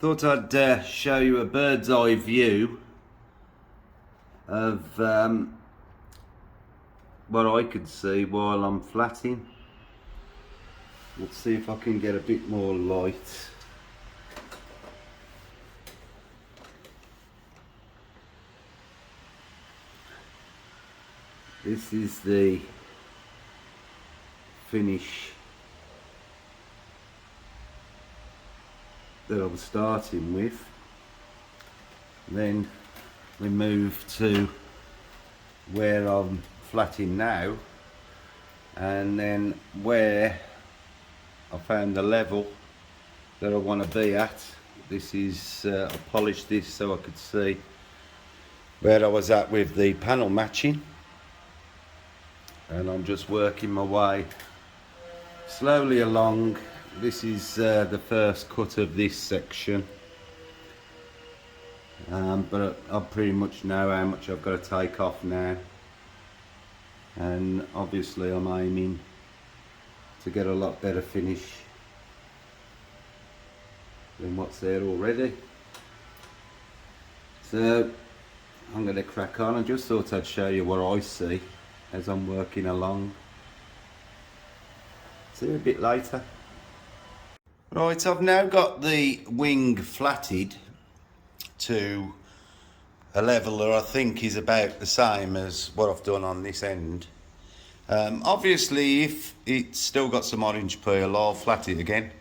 Thought I'd show you a bird's eye view of what I could see while I'm flatting. Let's see if I can get a bit more light. This is the finish that I'm starting with. Then we move to where I'm flatting now, and then where I found the level that I want to be at. This is I polished this so I could see where I was at with the panel matching, and I'm just working my way slowly along. This is the first cut of this section, but I pretty much know how much I've got to take off now, and obviously I'm aiming to get a lot better finish than what's there already. So I'm going to crack on. I just thought I'd show you what I see as I'm working along. See you a bit later. Right, I've now got the wing flatted to a level that I think is about the same as what I've done on this end. Obviously, if it's still got some orange peel, I'll flat it again,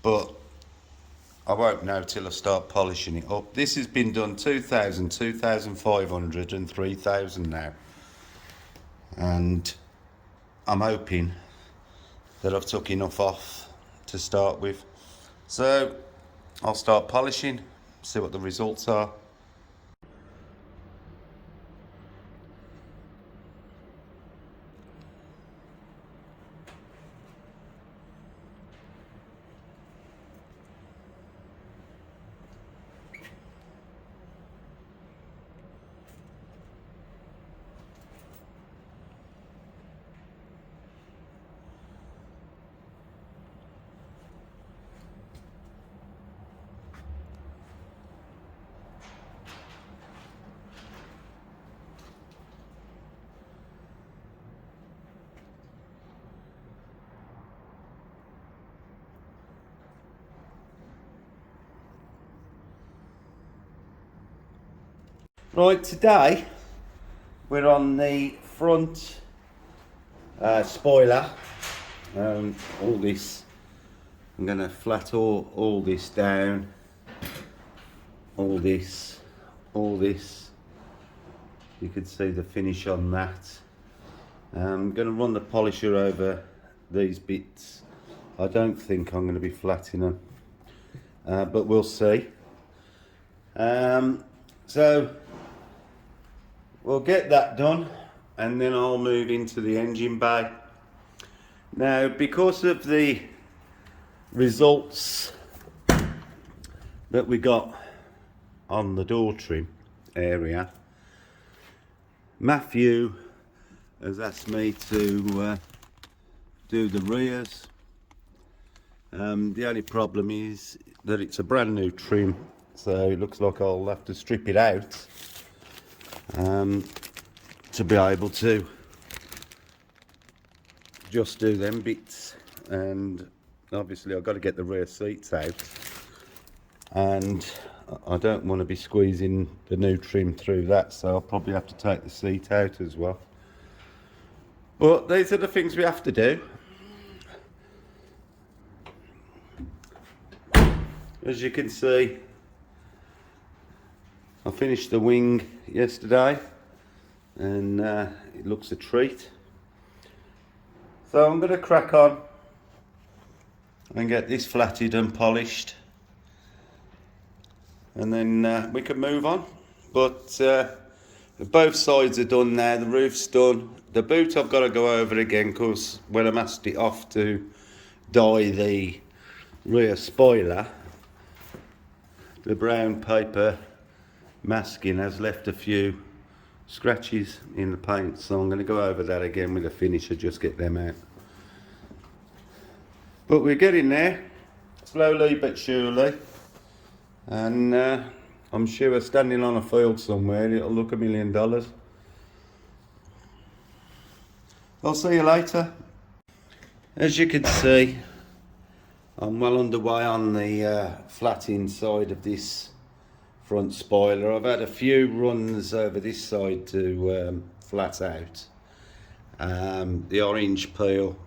but I won't know till I start polishing it up. This has been done 2,000, 2,500 and 3,000 now, and I'm hoping that I've took enough off to start with. So I'll start polishing, see what the results are. Right, today we're on the front spoiler. All this, I'm going to flat all this down, all this. You can see the finish on that. I'm going to run the polisher over these bits. I don't think I'm going to be flatting them, but we'll see. So we'll get that done, and then I'll move into the engine bay. Now, because of the results that we got on the door trim area, Matthew has asked me to do the rears. The only problem is that it's a brand new trim, so it looks like I'll have to strip it out to be able to just do them bits. And obviously I've got to get the rear seats out, and I don't want to be squeezing the new trim through that, so I'll probably have to take the seat out as well. But these are the things we have to do. As you can see, I finished the wing yesterday, and it looks a treat. So I'm going to crack on and get this flatted and polished, and then we can move on. But both sides are done now. The roof's done. The boot I've got to go over again, because when I masked it off to dye the rear spoiler, the brown paper masking has left a few scratches in the paint, so I'm going to go over that again with a finisher, just get them out. But we're getting there, slowly but surely. And I'm sure standing on a field somewhere, it'll look $1 million. I'll see you later. As you can see, I'm well underway on the flat inside of this front spoiler. I've had a few runs over this side to flat out. The orange peel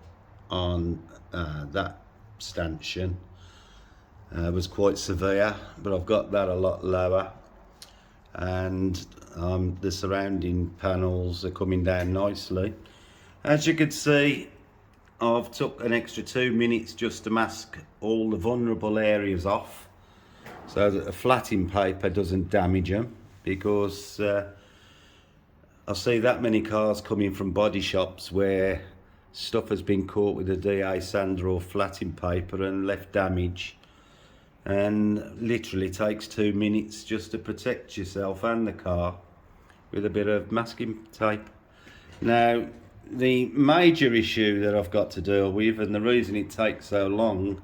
on that stanchion was quite severe, but I've got that a lot lower, and the surrounding panels are coming down nicely. As you can see, I've took an extra 2 minutes just to mask all the vulnerable areas off so that the flatting paper doesn't damage them, because I see that many cars coming from body shops where stuff has been caught with a DA sander or flatting paper and left damage, and literally takes 2 minutes just to protect yourself and the car with a bit of masking tape. Now, the major issue that I've got to deal with, and the reason it takes so long,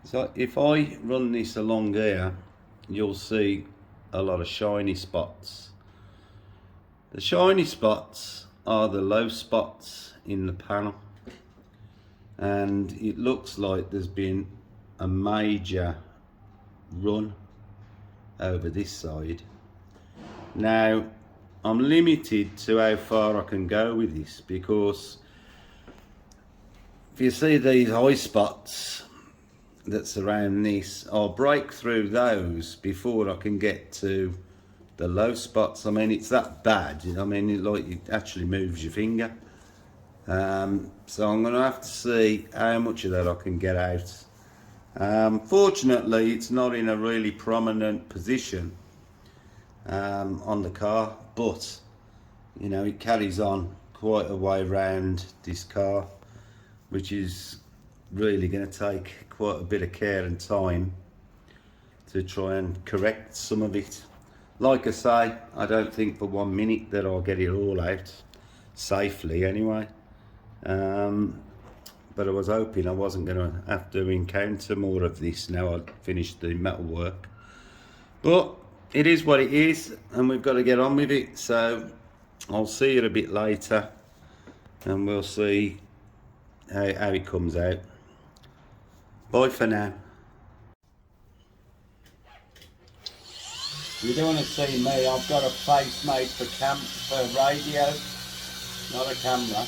is that if I run this along here, you'll see a lot of shiny spots. The shiny spots are the low spots in the panel, and it looks like there's been a major run over this side. Now, I'm limited to how far I can go with this, because if you see these high spots that surround this, I'll break through those before I can get to the low spots. I mean, it's that bad. I mean, it actually moves your finger. So I'm going to have to see how much of that I can get out. Fortunately, it's not in a really prominent position on the car, but you know, it carries on quite a way round this car, which is really going to take quite a bit of care and time to try and correct some of it. Like I say, I don't think for 1 minute that I'll get it all out safely anyway, but I was hoping I wasn't going to have to encounter more of this now I'd finished the metal work. But it is what it is, and we've got to get on with it. So I'll see you a bit later, and we'll see how it comes out. Bye for now. You don't want to see me. I've got a face made for radio, not a camera.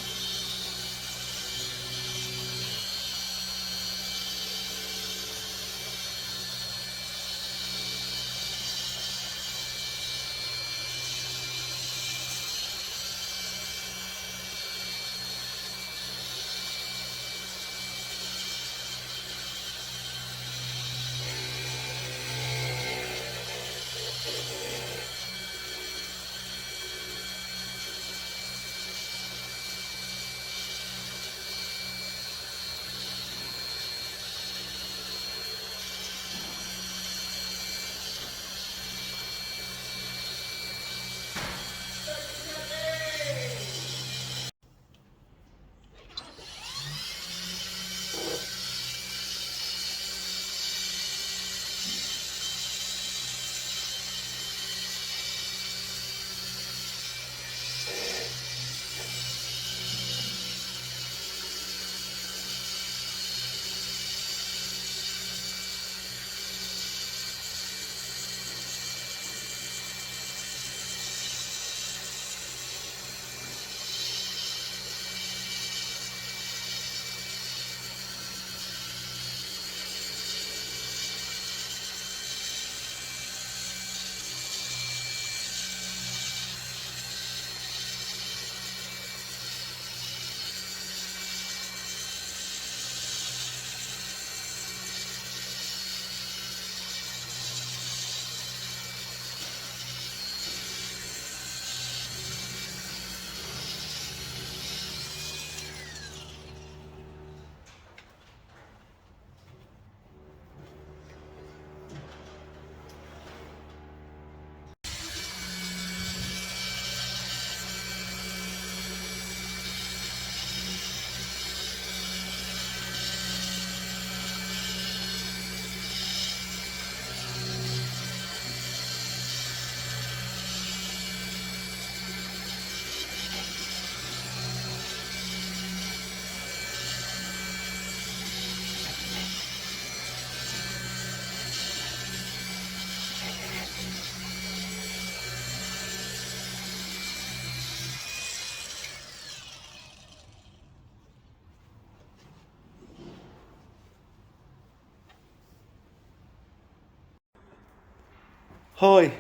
Hi,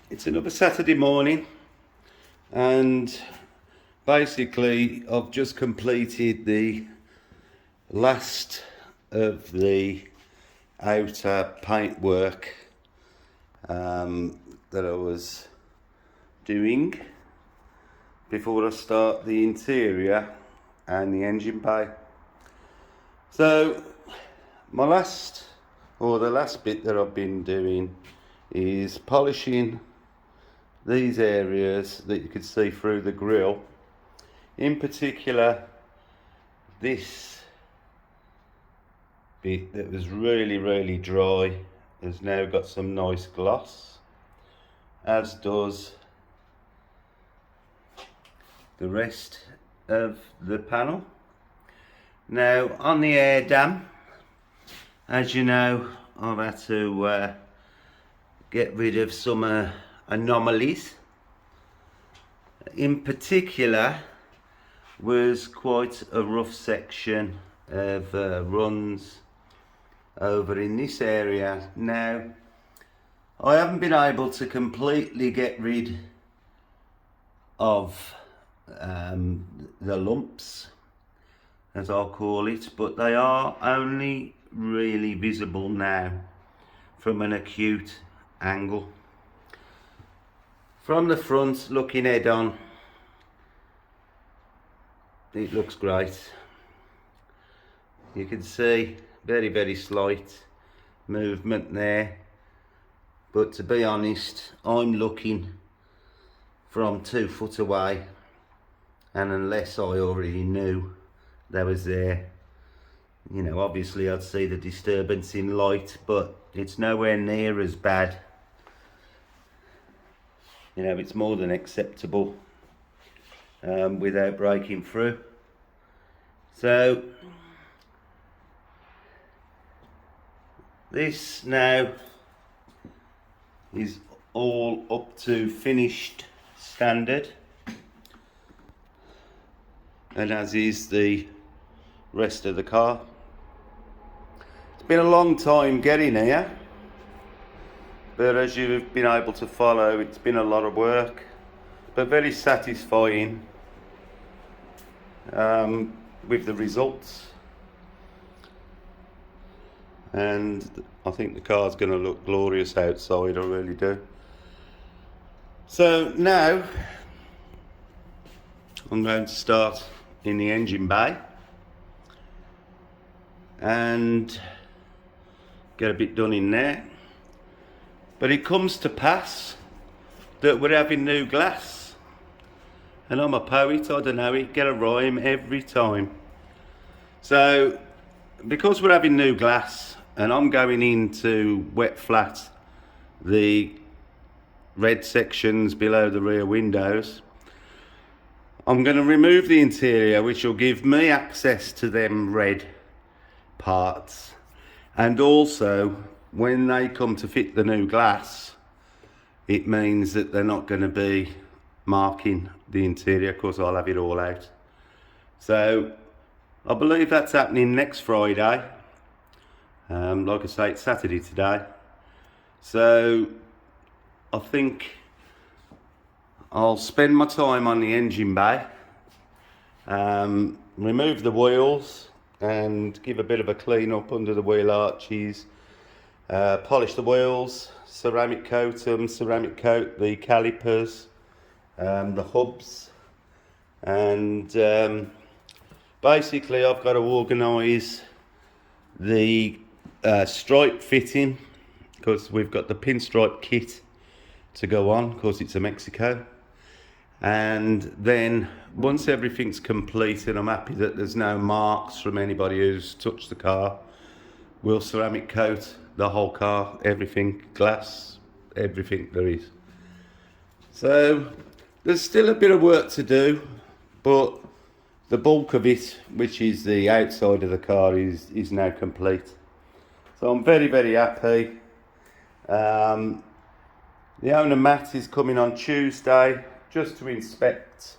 it's another Saturday morning, and basically I've just completed the last of the outer paintwork that I was doing before I start the interior and the engine bay. So the last bit that I've been doing is polishing these areas that you can see through the grille. In particular, this bit that was really dry has now got some nice gloss, as does the rest of the panel. Now on the air dam, as you know, I've had to get rid of some anomalies. In particular was quite a rough section of runs over in this area. Now I haven't been able to completely get rid of the lumps, as I'll call it, but they are only really visible now from an acute angle. From the front, looking head on, it looks great. You can see very slight movement there, but to be honest, I'm looking from 2 foot away, and unless I already knew they was there, you know, obviously I'd see the disturbance in light, but it's nowhere near as bad. You know, it's more than acceptable without breaking through. So this now is all up to finished standard, and as is the rest of the car. It's been a long time getting here, but as you've been able to follow, it's been a lot of work, but very satisfying with the results. And I think the car's going to look glorious outside, I really do. So now I'm going to start in the engine bay and get a bit done in there. But it comes to pass that we're having new glass, and I'm a poet, I don't know, it get a rhyme every time. So because we're having new glass and I'm going in to wet flat the red sections below the rear windows, I'm going to remove the interior, which will give me access to them red parts, and also when they come to fit the new glass, it means that they're not going to be marking the interior, because I'll have it all out. So I believe that's happening next Friday. Like I say, it's Saturday today, so I think I'll spend my time on the engine bay, remove the wheels and give a bit of a clean up under the wheel arches, polish the wheels, ceramic coat them, ceramic coat the calipers, the hubs, and basically I've got to organise the stripe fitting, because we've got the pinstripe kit to go on, because it's a Mexico. And then once everything's complete and I'm happy that there's no marks from anybody who's touched the car, we'll ceramic coat the whole car, everything, glass, everything there is. So there's still a bit of work to do, but the bulk of it, which is the outside of the car, is now complete. So I'm very happy. The owner Matt is coming on Tuesday just to inspect,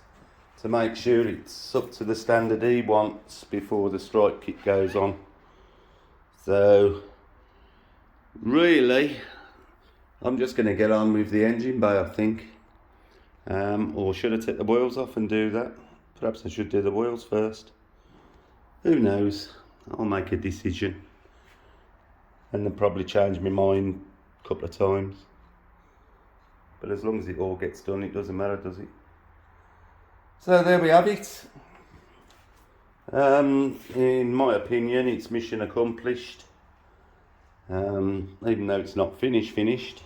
to make sure it's up to the standard he wants before the stripe kit goes on. So really I'm just going to get on with the engine bay, I think. Or should I take the wheels off and do that? Perhaps I should do the wheels first. Who knows? I'll make a decision. And then probably change my mind a couple of times. But as long as it all gets done, it doesn't matter, does it? So there we have it. In my opinion, it's mission accomplished. Even though it's not finished,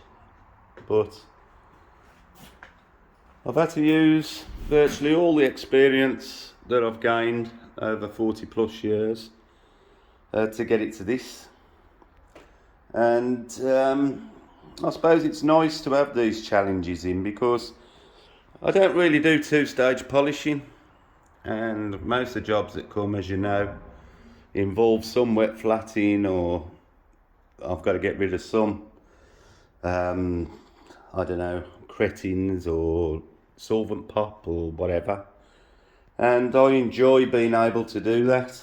but I've had to use virtually all the experience that I've gained over 40 plus years to get it to this. And I suppose it's nice to have these challenges in, because I don't really do two-stage polishing, and most of the jobs that come, as you know, involve some wet flatting, or I've got to get rid of some I don't know, cretins or solvent pop or whatever, and I enjoy being able to do that.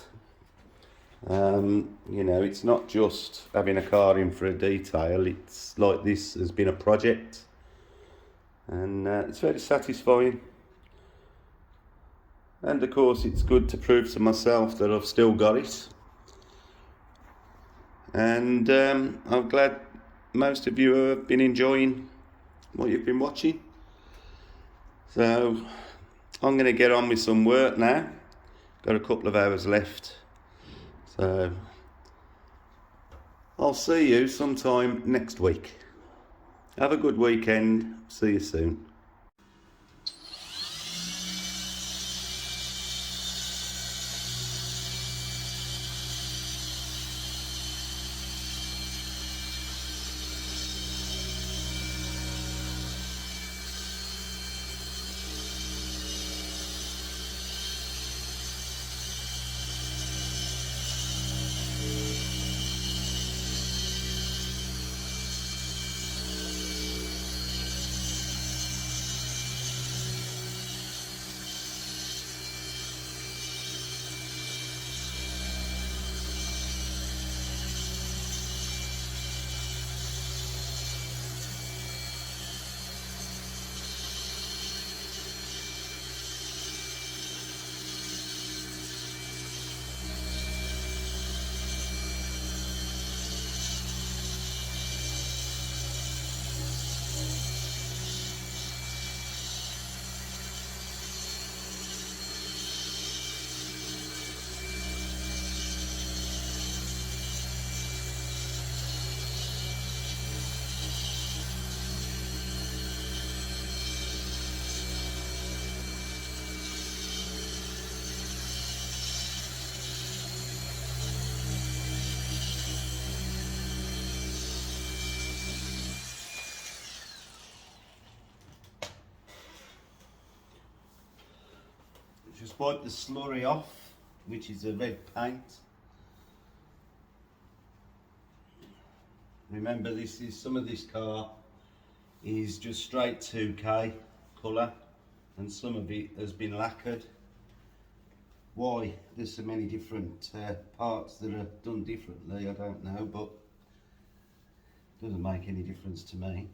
You know, it's not just having a car in for a detail, it's like this has been a project, and it's very satisfying. And of course it's good to prove to myself that I've still got it. And I'm glad most of you have been enjoying what you've been watching. So I'm going to get on with some work now. Got a couple of hours left. So I'll see you sometime next week. Have a good weekend. See you soon. Just wipe the slurry off, which is a red paint. Remember, some of this car is just straight 2K colour, and some of it has been lacquered. Why there's so many different parts that are done differently, I don't know, but it doesn't make any difference to me.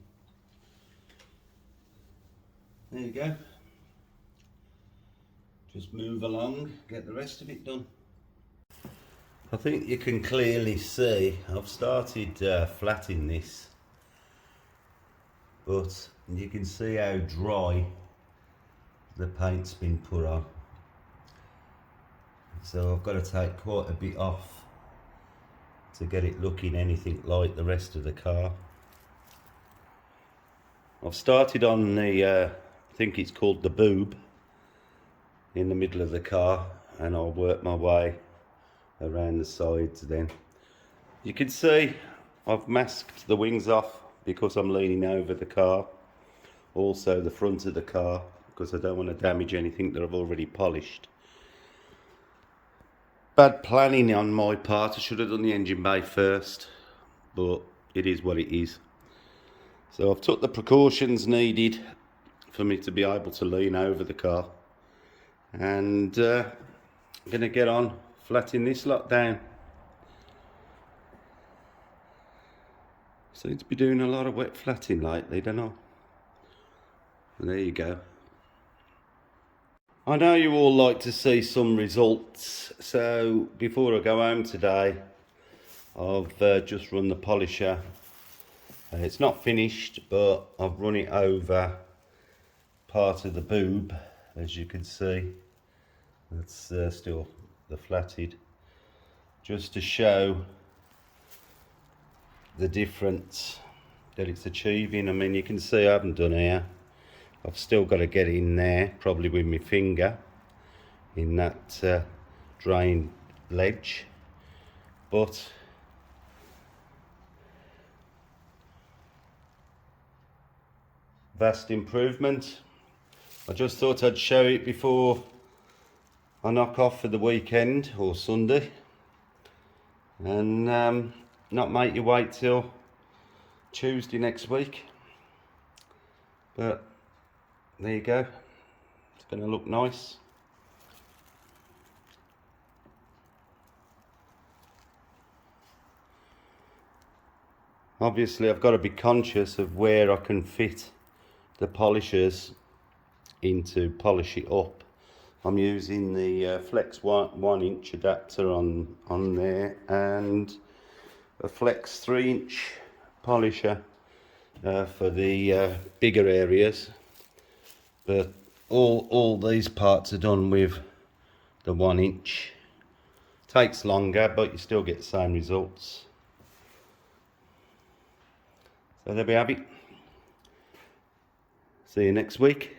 There you go. Just move along, get the rest of it done. I think you can clearly see I've started flatting this, but you can see how dry the paint's been put on. So I've got to take quite a bit off to get it looking anything like the rest of the car. I've started on the, I think it's called the boob, in the middle of the car, and I'll work my way around the sides then. You can see I've masked the wings off because I'm leaning over the car. Also the front of the car, because I don't want to damage anything that I've already polished. Bad planning on my part. I should have done the engine bay first, but it is what it is. So I've took the precautions needed for me to be able to lean over the car, and I'm going to get on flatting this lot down. Seem to be doing a lot of wet flatting lately, don't I? And there you go. I know you all like to see some results, so before I go home today, I've just run the polisher. It's not finished, but I've run it over part of the boob, as you can see. That's still the flatted, just to show the difference that it's achieving. I mean, you can see I haven't done here. I've still got to get in there, probably with my finger, in that drain ledge, but vast improvement. I just thought I'd show it before I knock off for the weekend or Sunday, and not make you wait till Tuesday next week. But there you go, it's going to look nice. Obviously I've got to be conscious of where I can fit the polishers in to polish it up. I'm using the Flex 1" adapter on there, and a Flex 3" polisher for the bigger areas. But all these parts are done with the 1". Takes longer, but you still get the same results. So there we have it. See you next week.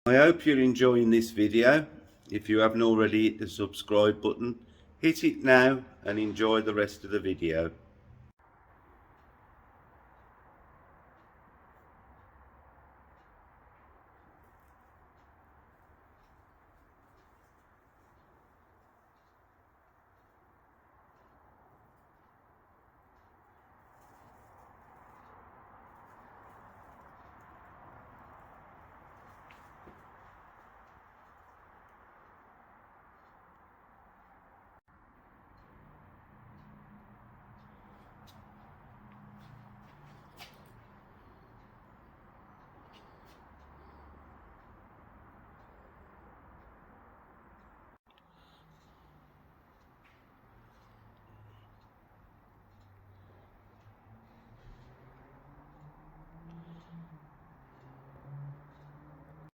I hope you're enjoying this video. If you haven't already hit the subscribe button, hit it now and enjoy the rest of the video.